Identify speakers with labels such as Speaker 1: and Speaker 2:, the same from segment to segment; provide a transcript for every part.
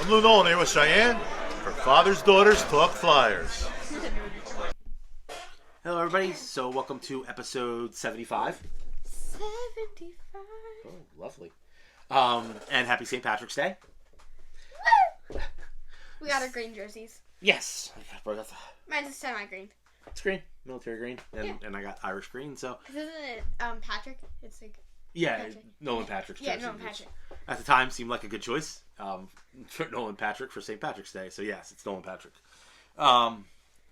Speaker 1: Blue Nolan here with Cheyenne for Father's Daughters Talk Flyers.
Speaker 2: Hello, everybody. So, welcome to episode 75.
Speaker 3: 75.
Speaker 2: Oh, lovely. And happy St. Patrick's Day.
Speaker 3: Woo! We got our green jerseys.
Speaker 2: Yes.
Speaker 3: Mine's a semi-green.
Speaker 2: It's green, military green, and I got Irish green. So
Speaker 3: Isn't it Patrick? It's like Patrick.
Speaker 2: Nolan Patrick's jersey.
Speaker 3: Yeah, Nolan Patrick.
Speaker 2: At the time, seemed like a good choice for Nolan Patrick for St. Patrick's Day. So yes, it's Nolan Patrick.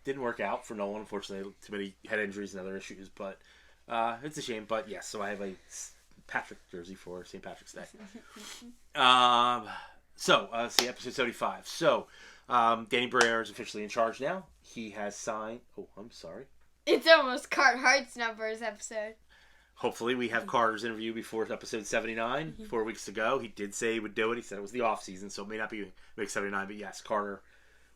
Speaker 2: Didn't work out for Nolan, unfortunately. Too many head injuries and other issues, but it's a shame. But yes, so I have a Patrick jersey for St. Patrick's Day. See episode 75. So, Danny Briere is officially in charge now. He has signed. Oh, I'm sorry.
Speaker 3: It's almost Carthart's numbers episode.
Speaker 2: Hopefully, we have Carter's interview before episode 79. 4 weeks to go. He did say he would do it. He said it was the off season, so it may not be week 79. But yes, Carter.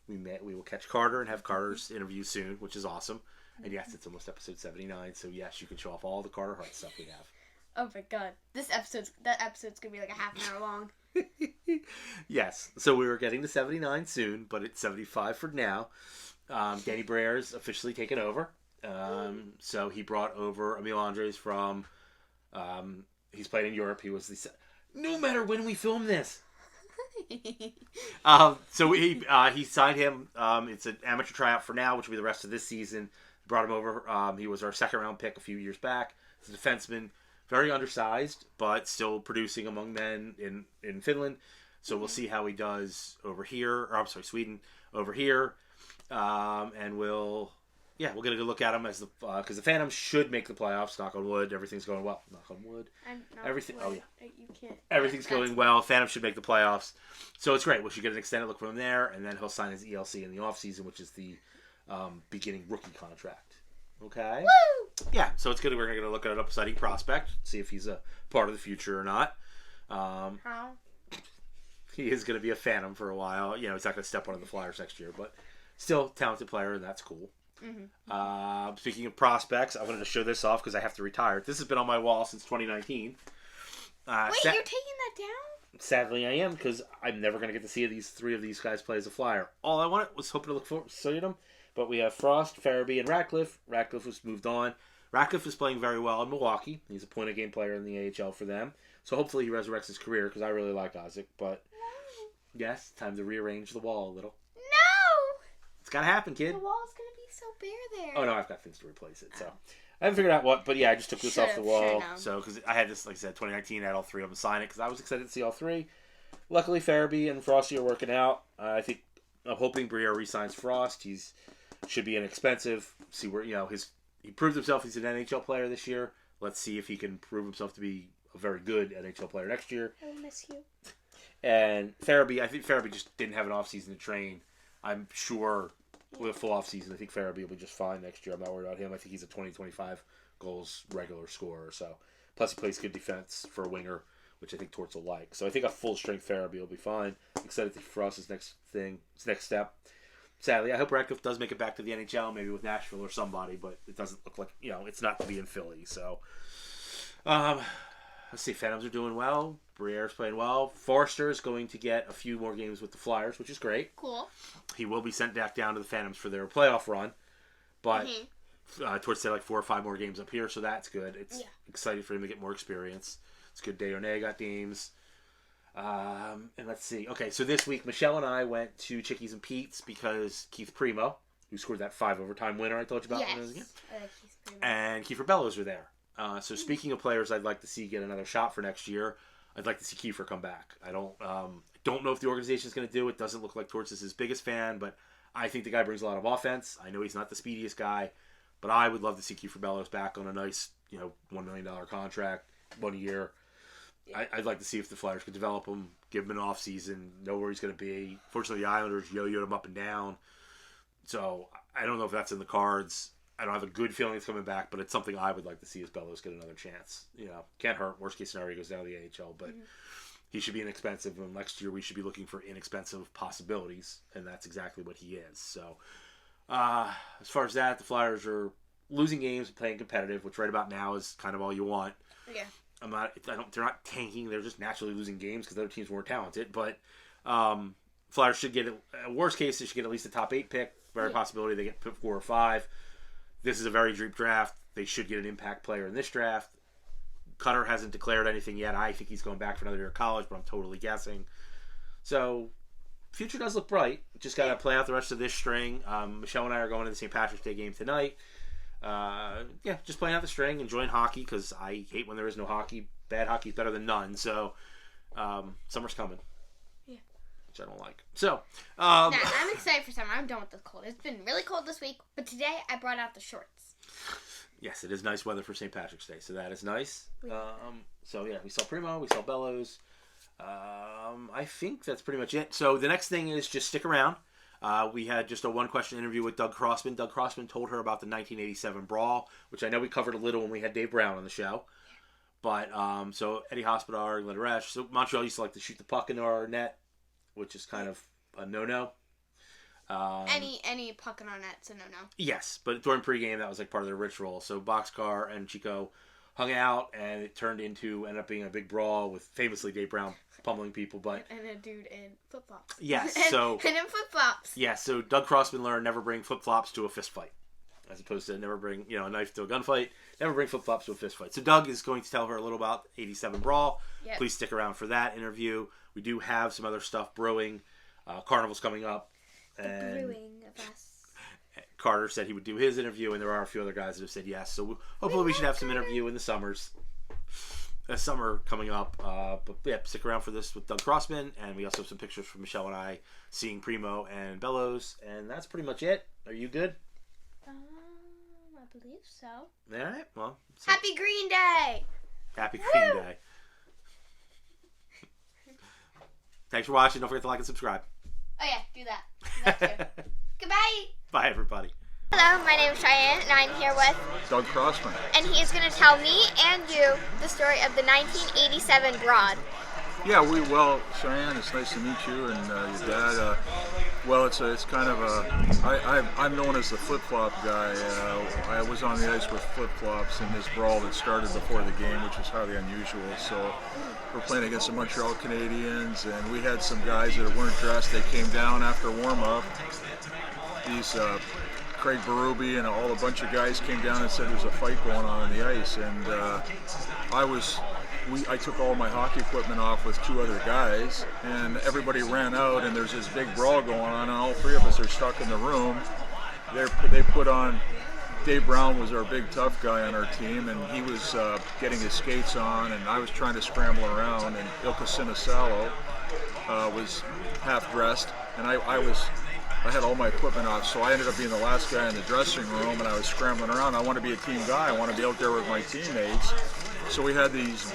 Speaker 2: We will catch Carter and have Carter's interview soon, which is awesome. And yes, it's almost episode 79. So yes, you can show off all the Carter Hart stuff we have.
Speaker 3: Oh my god, that episode's gonna be like a half an hour long.
Speaker 2: Yes, so we were getting to 79 soon, but it's 75 for now. Danny Briere's officially taken over. So he brought over Emil Andres from. He's played in Europe. He was no matter when we film this. So he signed him. It's an amateur tryout for now, which will be the rest of this season. Brought him over. He was our second round pick a few years back. He's a defenseman. Very undersized, but still producing among men in Finland. So we'll see how he does over here. Sweden over here. And we'll get a good look at him as because the Phantoms should make the playoffs. Knock on wood. Everything's going well. Knock on wood. Everything. Oh yeah.
Speaker 3: You can't.
Speaker 2: Everything's going well. Phantoms should make the playoffs. So it's great. We should get an extended look from him there, and then he'll sign his ELC in the offseason, which is the beginning rookie contract. Okay.
Speaker 3: Woo!
Speaker 2: Yeah, so it's good. We're going to look at an upsiding prospect, see if he's a part of the future or not.
Speaker 3: How?
Speaker 2: He is going to be a Phantom for a while. You know, he's not going to step on the Flyers next year, but still talented player, and that's cool. Mm-hmm. Speaking of prospects, I wanted to show this off because I have to retire. This has been on my wall since 2019.
Speaker 3: Wait, you're taking that down?
Speaker 2: Sadly, I am because I'm never going to get to see three of these guys play as a Flyer. All I wanted was hoping to look forward to seeing them. But we have Frost, Farabee, and Ratcliffe. Ratcliffe was moved on. Ratcliffe is playing very well in Milwaukee. He's a point-of-game player in the AHL for them. So hopefully he resurrects his career because I really like Isaac. But yes, time to rearrange the wall a little.
Speaker 3: No!
Speaker 2: It's got to happen, kid.
Speaker 3: The wall's going to be so bare there.
Speaker 2: Oh, no, I've got things to replace it. So I haven't figured out what. But yeah, I just took this off the wall. So because I had this, like I said, 2019, I had all three of them sign it because I was excited to see all three. Luckily, Farabee and Frosty are working out. I'm hoping Briere re-signs Frost. Should be inexpensive. See where he proved himself. He's an NHL player this year. Let's see if he can prove himself to be a very good NHL player next year.
Speaker 3: I will miss you.
Speaker 2: And Farabee, I think Farabee just didn't have an off season to train. I'm sure with a full off season, I think Farabee will be just fine next year. I'm not worried about him. I think he's a 20-25 goals regular scorer. So plus he plays good defense for a winger, which I think Torts will like. So I think a full strength Farabee will be fine. I'm excited for us his next step. Sadly, I hope Ratcliffe does make it back to the NHL, maybe with Nashville or somebody, but it doesn't look like, it's not to be in Philly. So, let's see. Phantoms are doing well. Briere's playing well. Forster is going to get a few more games with the Flyers, which is great.
Speaker 3: Cool.
Speaker 2: He will be sent back down to the Phantoms for their playoff run, but Torts said like 4 or 5 more games up here, so that's good. It's exciting for him to get more experience. It's good. Dayone got games. And let's see. Okay, so this week, Michelle and I went to Chickies and Pete's because Keith Primo, who scored that 5 overtime winner I told you about.
Speaker 3: Yes,
Speaker 2: when I was again,
Speaker 3: I like Keith Primo.
Speaker 2: and Kiefer Bellows are there. So speaking of players I'd like to see get another shot for next year, I'd like to see Kiefer come back. I don't know if the organization is going to do it. Doesn't look like Torts is his biggest fan, but I think the guy brings a lot of offense. I know he's not the speediest guy, but I would love to see Kiefer Bellows back on a nice, $1 million contract, 1 year. Yeah. I'd like to see if the Flyers could develop him, give him an off season, know where he's going to be. Fortunately, the Islanders yo-yoed him up and down, so I don't know if that's in the cards. I don't have a good feeling it's coming back, but it's something I would like to see as Bellows get another chance. Can't hurt. Worst case scenario, he goes down to the AHL, but he should be inexpensive. And next year, we should be looking for inexpensive possibilities, and that's exactly what he is. So, as far as that, the Flyers are losing games and playing competitive, which right about now is kind of all you want.
Speaker 3: Yeah.
Speaker 2: They're not tanking. They're just naturally losing games because other teams weren't talented. But Flyers should get, worst case, they should get at least a top 8 pick. Very possibility they get 4 or 5. This is a very deep draft. They should get an impact player in this draft. Cutter hasn't declared anything yet. I think he's going back for another year of college, but I'm totally guessing. So, future does look bright. Just got to play out the rest of this string. Michelle and I are going to the St. Patrick's Day game tonight. Just playing out the string, enjoying hockey, because I hate when there is no hockey. Bad hockey is better than none. So, summer's coming. Yeah. Which I don't like. So,
Speaker 3: I'm excited for summer. I'm done with the cold. It's been really cold this week, but today I brought out the shorts.
Speaker 2: Yes, it is nice weather for St. Patrick's Day, so that is nice. We saw Primo, we saw Bellows. I think that's pretty much it. So the next thing is just stick around. We had just a one-question interview with Doug Crossman. Doug Crossman told her about the 1987 Brawl, which I know we covered a little when we had Dave Brown on the show. But, so Eddie Hospodar and Lederesh. So Montreal used to like to shoot the puck into our net, which is kind of a no-no.
Speaker 3: Any puck in our net's a no-no.
Speaker 2: Yes, but during pregame, that was like part of their ritual. So Boxcar and Chico hung out, and it ended up being a big brawl with famously Dave Brown pummeling people. But
Speaker 3: and a dude in flip-flops.
Speaker 2: Yes,
Speaker 3: and in flip-flops.
Speaker 2: Yes, so Doug Crossman learned never bring flip-flops to a fist fight. As opposed to never bring, a knife to a gunfight. Never bring flip-flops to a fist fight. So Doug is going to tell her a little about 87 Brawl. Yep. Please stick around for that interview. We do have some other stuff brewing. Carnival's coming up. And
Speaker 3: brewing of us.
Speaker 2: Carter said he would do his interview, and there are a few other guys that have said yes. So hopefully we should have some interview in the summers. Summer coming up. But yeah, stick around for this with Doug Crossman. And we also have some pictures from Michelle and I seeing Primo and Bellows. And that's pretty much it. Are you good?
Speaker 3: I believe so.
Speaker 2: All right. Well,
Speaker 3: Happy Green Day!
Speaker 2: Happy Green Day. Thanks for watching. Don't forget to like and subscribe.
Speaker 3: Oh yeah, do that too. Goodbye.
Speaker 2: Bye, everybody.
Speaker 3: Hello, my name is Cheyenne, and I'm here with
Speaker 4: Doug Crossman.
Speaker 3: And he is going to tell me and you the story of the 1987 Broad.
Speaker 4: Yeah, Cheyenne, it's nice to meet you and your dad. It's kind of I'm known as the flip-flop guy. I was on the ice with flip-flops in this brawl that started before the game, which was highly unusual. So we're playing against the Montreal Canadiens, and we had some guys that weren't dressed. They came down after warm-up. These Craig Berube and a bunch of guys came down and said there's a fight going on the ice, and I took all my hockey equipment off with 2 other guys, and everybody ran out, and there's this big brawl going on, and all 3 of us are stuck in the room. They put on, Dave Brown was our big tough guy on our team, and he was getting his skates on, and I was trying to scramble around, and Ilka Sinisalo was half dressed, and I had all my equipment off, so I ended up being the last guy in the dressing room, and I was scrambling around. I want to be a team guy. I want to be out there with my teammates. So we had these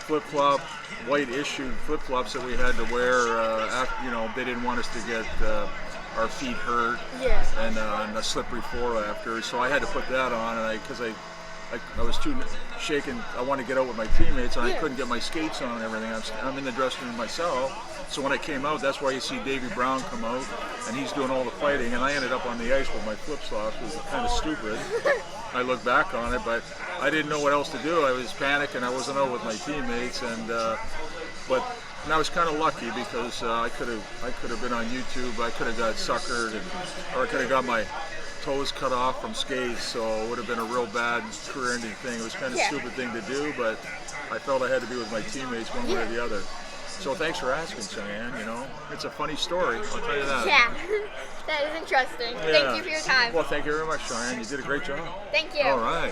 Speaker 4: flip-flop, white issued flip-flops that we had to wear. They didn't want us to get our feet hurt and a slippery floor after. So I had to put that on, and because I was too shaken. I wanted to get out with my teammates, and I couldn't get my skates on and everything. I'm in the dressing room myself. So when I came out, that's why you see Davey Brown come out, and he's doing all the fighting, and I ended up on the ice with my flip-flops. It was kind of stupid. I look back on it, but I didn't know what else to do. I was panicking. I wasn't out with my teammates, and I was kind of lucky because I could have been on YouTube. I could have got suckered, or I could have got my toes cut off from skates, so it would have been a real bad career-ending thing. It was kind of a stupid thing to do, but I felt I had to be with my teammates one way or the other. So thanks for asking, Cheyenne. It's a funny story, I'll tell you that.
Speaker 3: Yeah, that is interesting. Yeah. Thank you for your time.
Speaker 4: Well, thank you very much, Cheyenne. You did a great job.
Speaker 3: Thank you.
Speaker 4: All right.